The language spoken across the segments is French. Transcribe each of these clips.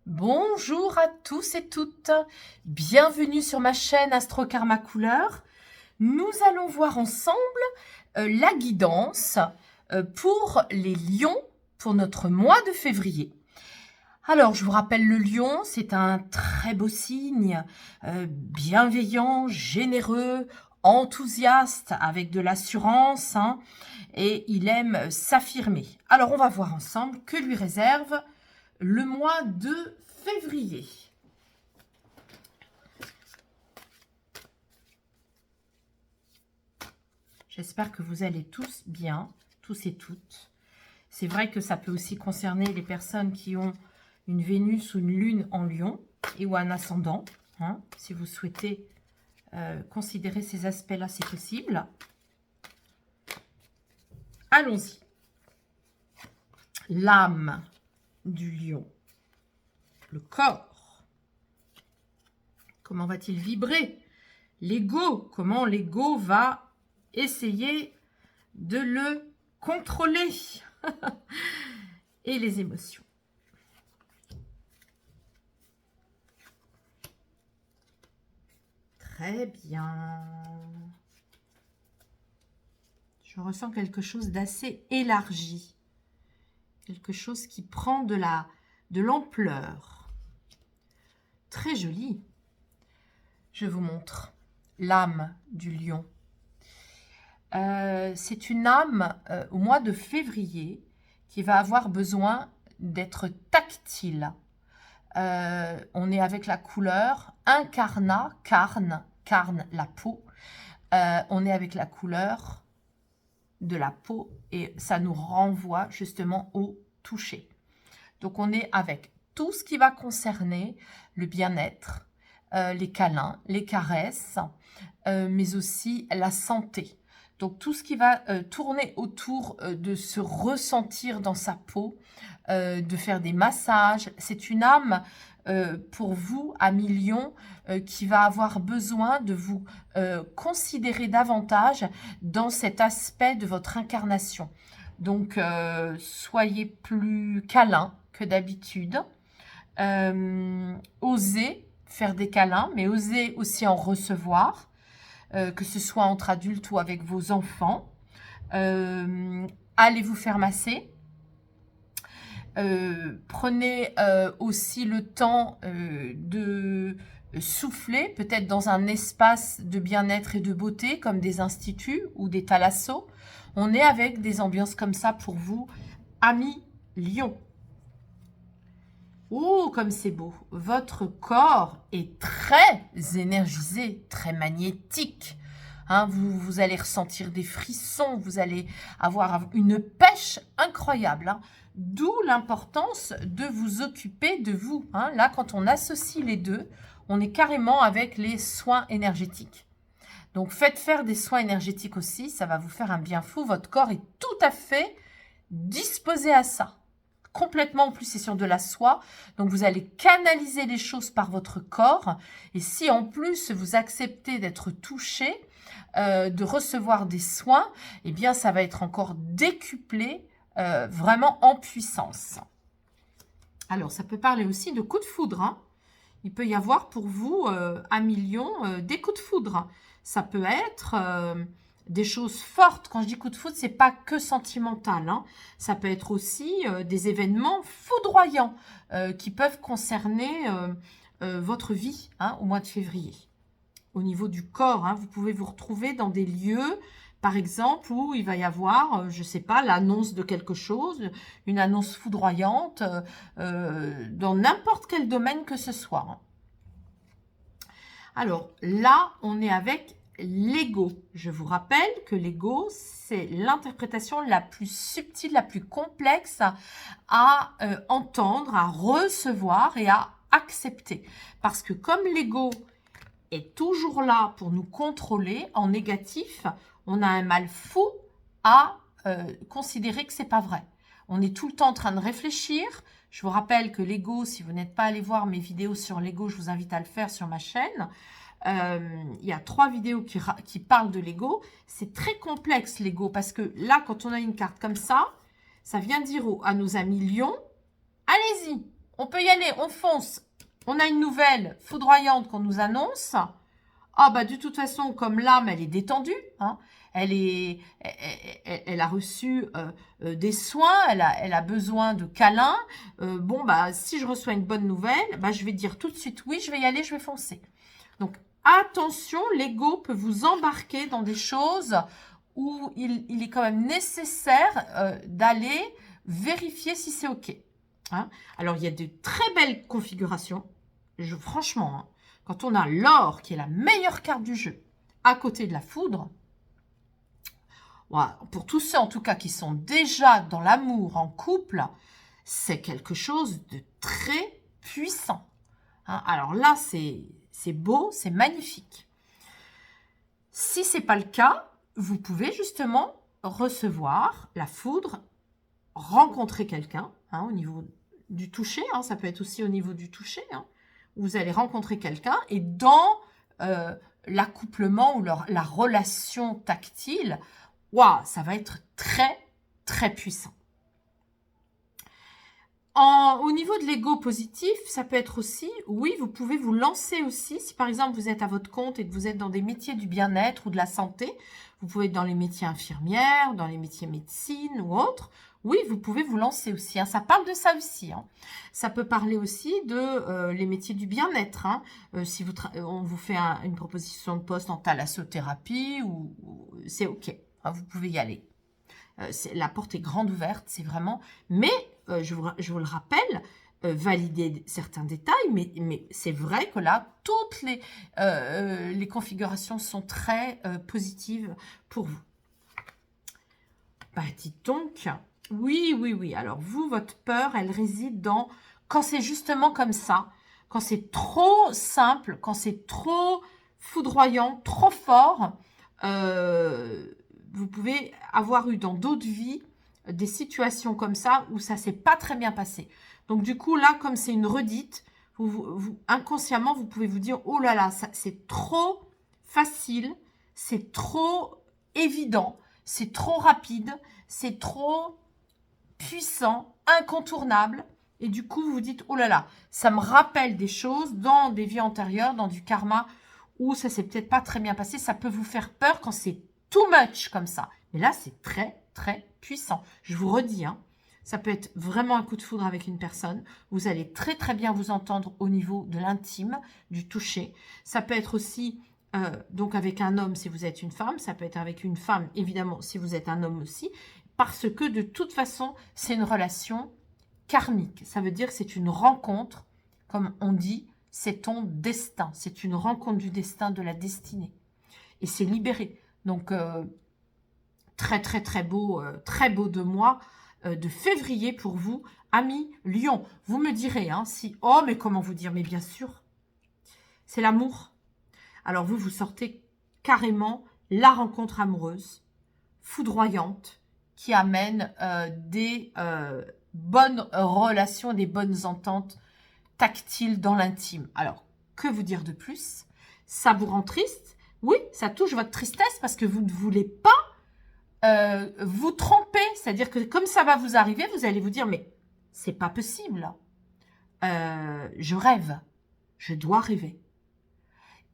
Bonjour à tous et toutes, bienvenue sur ma chaîne Astro Karma Couleur. Nous allons voir ensemble la guidance pour les lions pour notre mois de février. Alors, je vous rappelle, le lion, c'est un très beau signe, bienveillant, généreux, enthousiaste, avec de l'assurance, et il aime s'affirmer. Alors, on va voir ensemble que lui réserve le mois de février. J'espère que vous allez tous bien, tous et toutes. C'est vrai que ça peut aussi concerner les personnes qui ont une Vénus ou une Lune en Lion et ou un ascendant. Si vous souhaitez considérer ces aspects-là, c'est possible. Allons-y. L'âme du lion. Le corps. Comment va-t-il vibrer? L'ego. Comment l'ego va essayer de le contrôler? Et les émotions. Très bien. Je ressens quelque chose d'assez élargi. Quelque chose qui prend de l'ampleur. Très joli. Je vous montre l'âme du lion. C'est une âme au mois de février qui va avoir besoin d'être tactile. On est avec la couleur incarnat, carne la peau. On est avec la couleur de la peau et ça nous renvoie justement au toucher. Donc on est avec tout ce qui va concerner le bien-être, les câlins, les caresses, mais aussi la santé. Donc tout ce qui va tourner autour de se ressentir dans sa peau, de faire des massages. C'est une âme pour vous, amis lions, qui va avoir besoin de vous considérer davantage dans cet aspect de votre incarnation. Donc soyez plus câlin que d'habitude. Osez faire des câlins, mais osez aussi en recevoir. Que ce soit entre adultes ou avec vos enfants. Allez vous faire masser. Prenez aussi le temps de souffler, peut-être dans un espace de bien-être et de beauté, comme des instituts ou des thalassos. On est avec des ambiances comme ça pour vous, amis lions. Oh, comme c'est beau. Votre corps est très énergisé, très magnétique. Vous allez ressentir des frissons, vous allez avoir une pêche incroyable. D'où l'importance de vous occuper de vous. Là, quand on associe les deux, on est carrément avec les soins énergétiques. Donc, faites faire des soins énergétiques aussi, ça va vous faire un bien fou. Votre corps est tout à fait disposé à ça. Complètement, en plus, c'est sur de la soie. Donc, vous allez canaliser les choses par votre corps. Et si, en plus, vous acceptez d'être touché, de recevoir des soins, eh bien, ça va être encore décuplé, vraiment en puissance. Alors, ça peut parler aussi de coups de foudre. Il peut y avoir pour vous, amis lions, des coups de foudre. Ça peut être des choses fortes. Quand je dis coup de foudre, c'est pas que sentimental. Ça peut être aussi des événements foudroyants qui peuvent concerner votre vie au mois de février. Au niveau du corps, vous pouvez vous retrouver dans des lieux, par exemple, où il va y avoir, je ne sais pas, l'annonce de quelque chose, une annonce foudroyante, dans n'importe quel domaine que ce soit. Alors là, on est avec l'ego. Je vous rappelle que l'ego, c'est l'interprétation la plus subtile, la plus complexe à entendre, à recevoir et à accepter. Parce que comme l'ego est toujours là pour nous contrôler en négatif, on a un mal fou à considérer que c'est pas vrai. On est tout le temps en train de réfléchir. Je vous rappelle que l'ego, si vous n'êtes pas allé voir mes vidéos sur l'ego, je vous invite à le faire sur ma chaîne. Il y a 3 vidéos qui parlent de l'ego. C'est très complexe l'ego parce que là, quand on a une carte comme ça vient dire à nos amis lions, allez-y, On peut y aller, on fonce. On a une nouvelle foudroyante qu'on nous annonce. Ah bah de toute façon, comme l'âme, elle est détendue, hein, elle a reçu des soins, elle a besoin de câlins. Bon bah si je reçois une bonne nouvelle, bah je vais dire tout de suite oui, je vais y aller, je vais foncer. Donc attention, l'ego peut vous embarquer dans des choses où il est quand même nécessaire d'aller vérifier si c'est OK. Hein. Alors, il y a de très belles configurations. Franchement, hein, quand on a l'or, qui est la meilleure carte du jeu, à côté de la foudre, voilà, pour tous ceux en tout cas qui sont déjà dans l'amour en couple, c'est quelque chose de très puissant. Hein. Alors là, c'est beau, c'est magnifique. Si ce n'est pas le cas, vous pouvez justement recevoir la foudre, rencontrer quelqu'un au niveau du toucher, ça peut être aussi au niveau du toucher, vous allez rencontrer quelqu'un et dans l'accouplement ou la relation tactile, waouh, ça va être très, très puissant. Au niveau de l'ego positif, ça peut être aussi, oui, vous pouvez vous lancer aussi. Si par exemple vous êtes à votre compte et que vous êtes dans des métiers du bien-être ou de la santé, vous pouvez être dans les métiers infirmières, dans les métiers médecine ou autres. Oui, vous pouvez vous lancer aussi. Ça parle de ça aussi. Ça peut parler aussi de les métiers du bien-être. Si on vous fait une proposition de poste en thalassothérapie, c'est OK. Vous pouvez y aller. La porte est grande ouverte, c'est vraiment... Mais, je vous le rappelle, valider certains détails, mais c'est vrai que là, toutes les configurations sont très positives pour vous. Bah, dites donc, oui. Alors, vous, votre peur, elle réside dans... Quand c'est justement comme ça, quand c'est trop simple, quand c'est trop foudroyant, trop fort... vous pouvez avoir eu dans d'autres vies des situations comme ça où ça ne s'est pas très bien passé. Donc du coup, là, comme c'est une redite, inconsciemment, vous pouvez vous dire « Oh là là, c'est trop facile, c'est trop évident, c'est trop rapide, c'est trop puissant, incontournable. » Et du coup, vous vous dites « Oh là là, ça me rappelle des choses dans des vies antérieures, dans du karma, où ça ne s'est peut-être pas très bien passé. » Ça peut vous faire peur quand c'est too much comme ça. Mais là, c'est très, très puissant. Je vous redis, ça peut être vraiment un coup de foudre avec une personne. Vous allez très, très bien vous entendre au niveau de l'intime, du toucher. Ça peut être aussi, donc avec un homme si vous êtes une femme. Ça peut être avec une femme, évidemment, si vous êtes un homme aussi. Parce que de toute façon, c'est une relation karmique. Ça veut dire que c'est une rencontre, comme on dit, c'est ton destin. C'est une rencontre du destin, de la destinée. Et c'est libéré. Donc, très, très, très beau de mois de février pour vous, amis Lion. Vous me direz, si... Oh, mais comment vous dire? Mais bien sûr, c'est l'amour. Alors, vous sortez carrément la rencontre amoureuse, foudroyante, qui amène des bonnes relations, des bonnes ententes tactiles dans l'intime. Alors, que vous dire de plus? Ça vous rend triste? Oui, ça touche votre tristesse parce que vous ne voulez pas vous tromper. C'est-à-dire que comme ça va vous arriver, vous allez vous dire, mais c'est pas possible. Je rêve. Je dois rêver.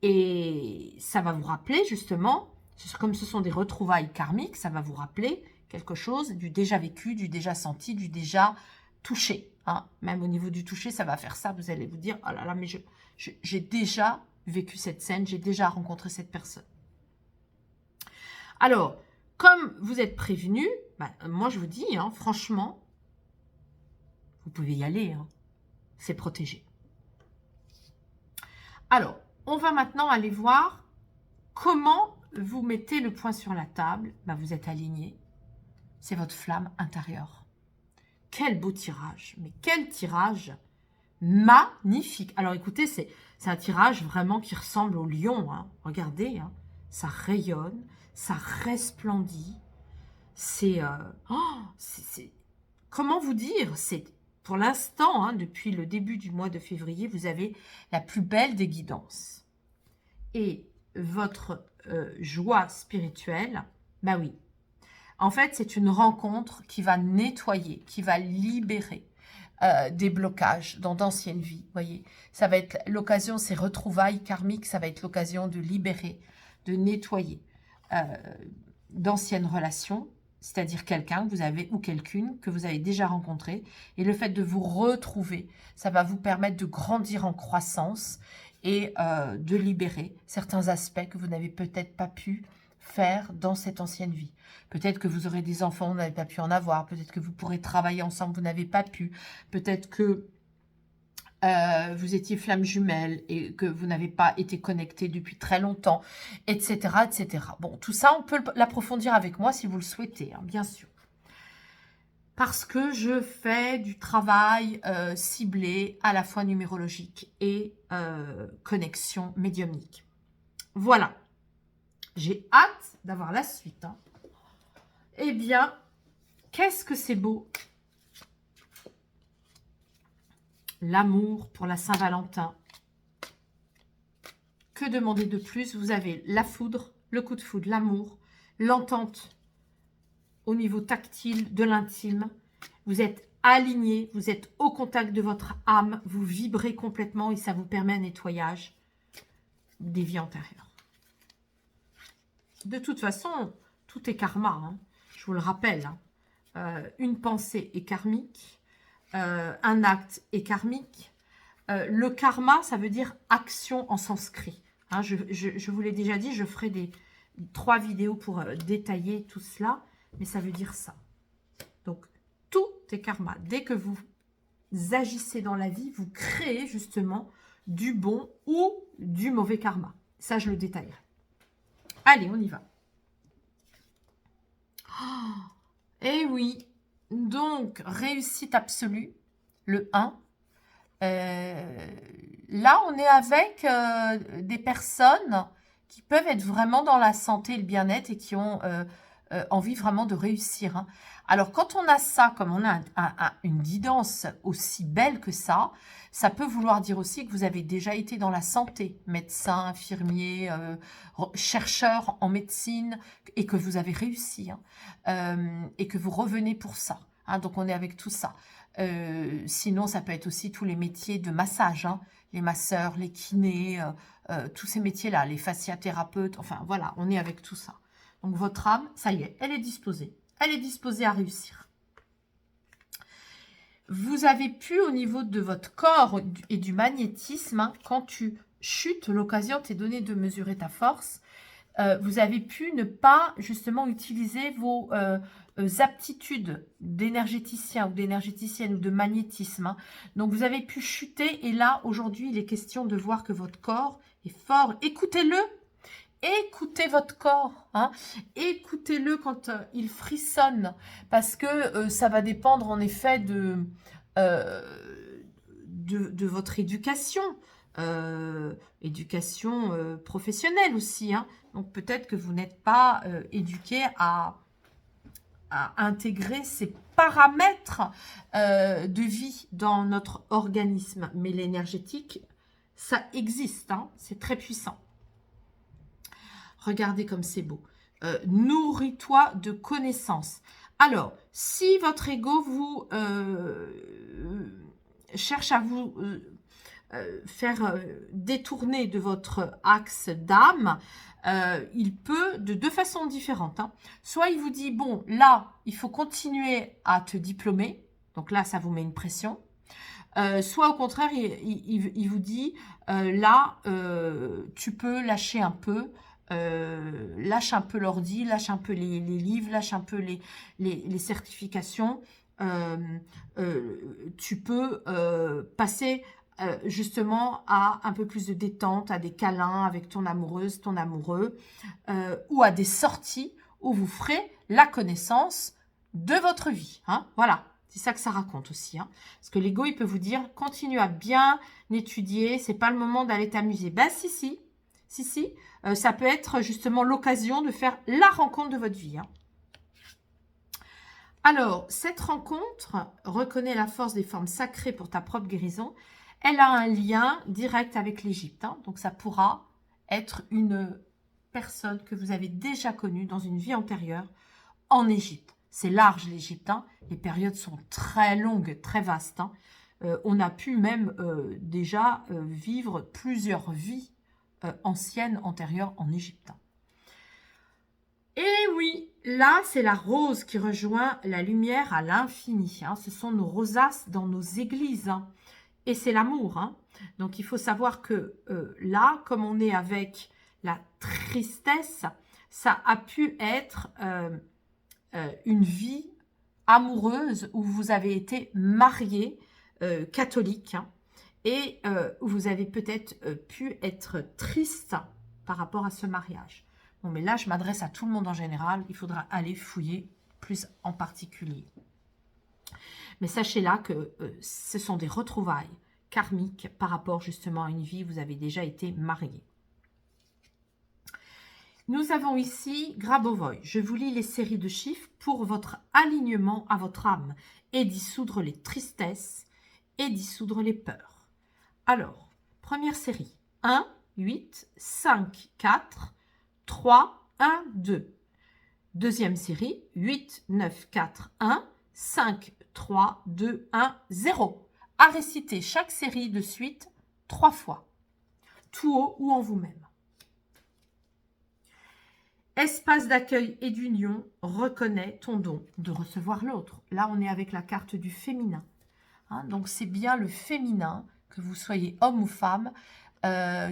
Et ça va vous rappeler justement, comme ce sont des retrouvailles karmiques, ça va vous rappeler quelque chose du déjà vécu, du déjà senti, du déjà touché. Même au niveau du toucher, ça va faire ça. Vous allez vous dire, oh là là, mais j'ai déjà vécu cette scène, j'ai déjà rencontré cette personne. Alors, comme vous êtes prévenu, moi je vous dis, franchement, vous pouvez y aller, c'est protégé. Alors, on va maintenant aller voir comment vous mettez le point sur la table. Vous êtes aligné, c'est votre flamme intérieure. Quel beau tirage, mais quel tirage magnifique. Alors écoutez, c'est un tirage vraiment qui ressemble au lion. Regardez, ça rayonne, ça resplendit. Comment vous dire? C'est pour l'instant, depuis le début du mois de février, vous avez la plus belle des guidances. Et votre joie spirituelle, oui. En fait, c'est une rencontre qui va nettoyer, qui va libérer. des blocages dans d'anciennes vies, voyez. Ça va être l'occasion, ces retrouvailles karmiques, ça va être l'occasion de libérer, de nettoyer d'anciennes relations, c'est-à-dire quelqu'un que vous avez ou quelqu'une que vous avez déjà rencontré. Et le fait de vous retrouver, ça va vous permettre de grandir en croissance et de libérer certains aspects que vous n'avez peut-être pas pu faire dans cette ancienne vie. Peut-être que vous aurez des enfants, vous n'avez pas pu en avoir. Peut-être que vous pourrez travailler ensemble, vous n'avez pas pu. Peut-être que vous étiez flamme jumelle et que vous n'avez pas été connecté depuis très longtemps, etc., etc. Bon, tout ça, on peut l'approfondir avec moi si vous le souhaitez, hein, bien sûr. Parce que je fais du travail ciblé à la fois numérologique et connexion médiumnique. Voilà. J'ai hâte d'avoir la suite. Hein. Eh bien, qu'est-ce que c'est beau! L'amour pour la Saint-Valentin. Que demander de plus? Vous avez la foudre, le coup de foudre, l'amour, l'entente au niveau tactile de l'intime. Vous êtes aligné, vous êtes au contact de votre âme, vous vibrez complètement et ça vous permet un nettoyage des vies antérieures. De toute façon, tout est karma, hein. Je vous le rappelle. Hein. Une pensée est karmique, un acte est karmique. Le karma, ça veut dire action en sanskrit. Hein, je vous l'ai déjà dit, je ferai 3 vidéos pour détailler tout cela, mais ça veut dire ça. Donc, tout est karma. Dès que vous agissez dans la vie, vous créez justement du bon ou du mauvais karma. Ça, je le détaillerai. Allez, on y va. Oh, eh oui, donc, réussite absolue, le 1. Là, on est avec des personnes qui peuvent être vraiment dans la santé et le bien-être et qui ont envie vraiment de réussir. Hein. Alors, quand on a ça, comme on a une guidance aussi belle que ça peut vouloir dire aussi que vous avez déjà été dans la santé, médecin, infirmier, chercheur en médecine, et que vous avez réussi, hein, et que vous revenez pour ça. Hein, donc, on est avec tout ça. Sinon, ça peut être aussi tous les métiers de massage, hein, les masseurs, les kinés, tous ces métiers-là, les fasciathérapeutes, enfin, voilà, on est avec tout ça. Donc, votre âme, ça y est, elle est disposée. Elle est disposée à réussir. Vous avez pu, au niveau de votre corps et du magnétisme, hein, quand tu chutes, l'occasion t'est donnée de mesurer ta force, vous avez pu ne pas, justement, utiliser vos aptitudes d'énergéticien ou d'énergéticienne ou de magnétisme. Hein. Donc, vous avez pu chuter et là, aujourd'hui, il est question de voir que votre corps est fort. Écoutez-le. Écoutez votre corps, hein. Écoutez-le quand il frissonne, parce que ça va dépendre en effet de votre éducation, éducation professionnelle aussi. Hein. Donc peut-être que vous n'êtes pas éduqué à intégrer ces paramètres de vie dans notre organisme, mais l'énergétique, ça existe, hein. C'est très puissant. Regardez comme c'est beau. Nourris-toi de connaissances. Alors, si votre ego vous cherche à vous faire détourner de votre axe d'âme, il peut de 2 façons différentes. Hein. Soit il vous dit, bon, là, il faut continuer à te diplômer. Donc là, ça vous met une pression. Soit au contraire, il vous dit, là, tu peux lâcher un peu. Lâche un peu l'ordi, lâche un peu les livres, lâche un peu les certifications. Tu peux passer justement à un peu plus de détente, à des câlins avec ton amoureuse, ton amoureux, ou à des sorties où vous ferez la connaissance de votre vie. Hein, voilà, c'est ça que ça raconte aussi. Hein, parce que l'ego, il peut vous dire, continue à bien étudier, c'est pas le moment d'aller t'amuser. Ben si. Ça peut être justement l'occasion de faire la rencontre de votre vie. Hein. Alors, cette rencontre reconnaît la force des formes sacrées pour ta propre guérison. Elle a un lien direct avec l'Égypte. Hein. Donc, ça pourra être une personne que vous avez déjà connue dans une vie antérieure en Égypte. C'est large l'Égypte, hein. Les périodes sont très longues, très vastes, hein. On a pu même déjà vivre plusieurs vies anciennes, antérieures en Égypte. Et oui, là, c'est la rose qui rejoint la lumière à l'infini, hein. Ce sont nos rosaces dans nos églises, hein. Et c'est l'amour, hein. Donc, il faut savoir que là, comme on est avec la tristesse, ça a pu être une vie amoureuse où vous avez été marié catholique, hein, et vous avez peut-être pu être triste par rapport à ce mariage. Bon, mais là, je m'adresse à tout le monde en général. Il faudra aller fouiller plus en particulier. Mais sachez là que ce sont des retrouvailles karmiques par rapport justement à une vie où vous avez déjà été marié. Nous avons ici Grabovoi. Je vous lis les séries de chiffres pour votre alignement à votre âme et dissoudre les tristesses et dissoudre les peurs. Alors, première série, 1, 8, 5, 4, 3, 1, 2. Deuxième série, 8, 9, 4, 1, 5, 3, 2, 1, 0. À réciter chaque série de suite 3 fois, tout haut ou en vous-même. Espace d'accueil et d'union, reconnais ton don de recevoir l'autre. Là, on est avec la carte du féminin. Hein, donc, c'est bien le féminin, que vous soyez homme ou femme,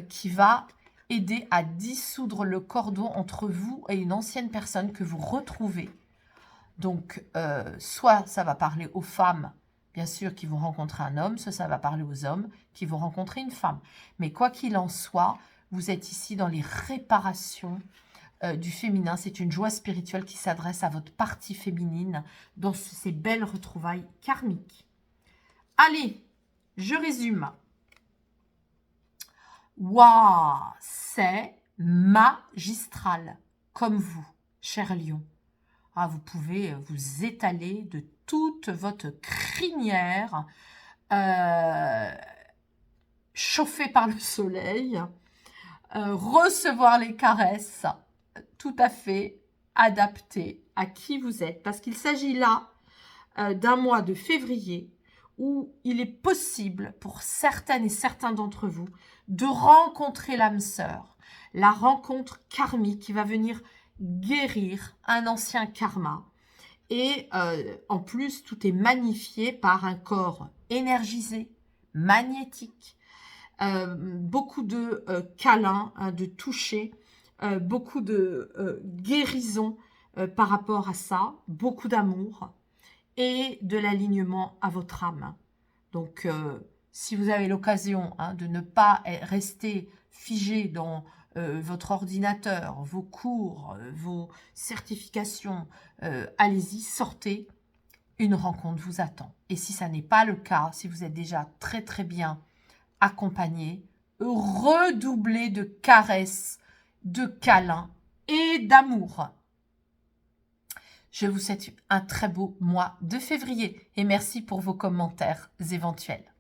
qui va aider à dissoudre le cordon entre vous et une ancienne personne que vous retrouvez. Donc, soit ça va parler aux femmes, bien sûr, qui vont rencontrer un homme, soit ça va parler aux hommes qui vont rencontrer une femme. Mais quoi qu'il en soit, vous êtes ici dans les réparations du féminin. C'est une joie spirituelle qui s'adresse à votre partie féminine dans ces belles retrouvailles karmiques. Allez, je résume. Waouh, c'est magistral, comme vous, cher lion. Ah, vous pouvez vous étaler de toute votre crinière, chauffée par le soleil, recevoir les caresses, tout à fait adaptées à qui vous êtes. Parce qu'il s'agit là d'un mois de février où il est possible pour certaines et certains d'entre vous de rencontrer l'âme sœur, la rencontre karmique qui va venir guérir un ancien karma. Et en plus, tout est magnifié par un corps énergisé, magnétique, beaucoup de câlins, de toucher, beaucoup de guérison par rapport à ça, beaucoup d'amour et de l'alignement à votre âme. Donc, si vous avez l'occasion de ne pas rester figé dans votre ordinateur, vos cours, vos certifications, allez-y, sortez, une rencontre vous attend. Et si ça n'est pas le cas, si vous êtes déjà très très bien accompagné, redoublez de caresses, de câlins et d'amour. Je vous souhaite un très beau mois de février et merci pour vos commentaires éventuels.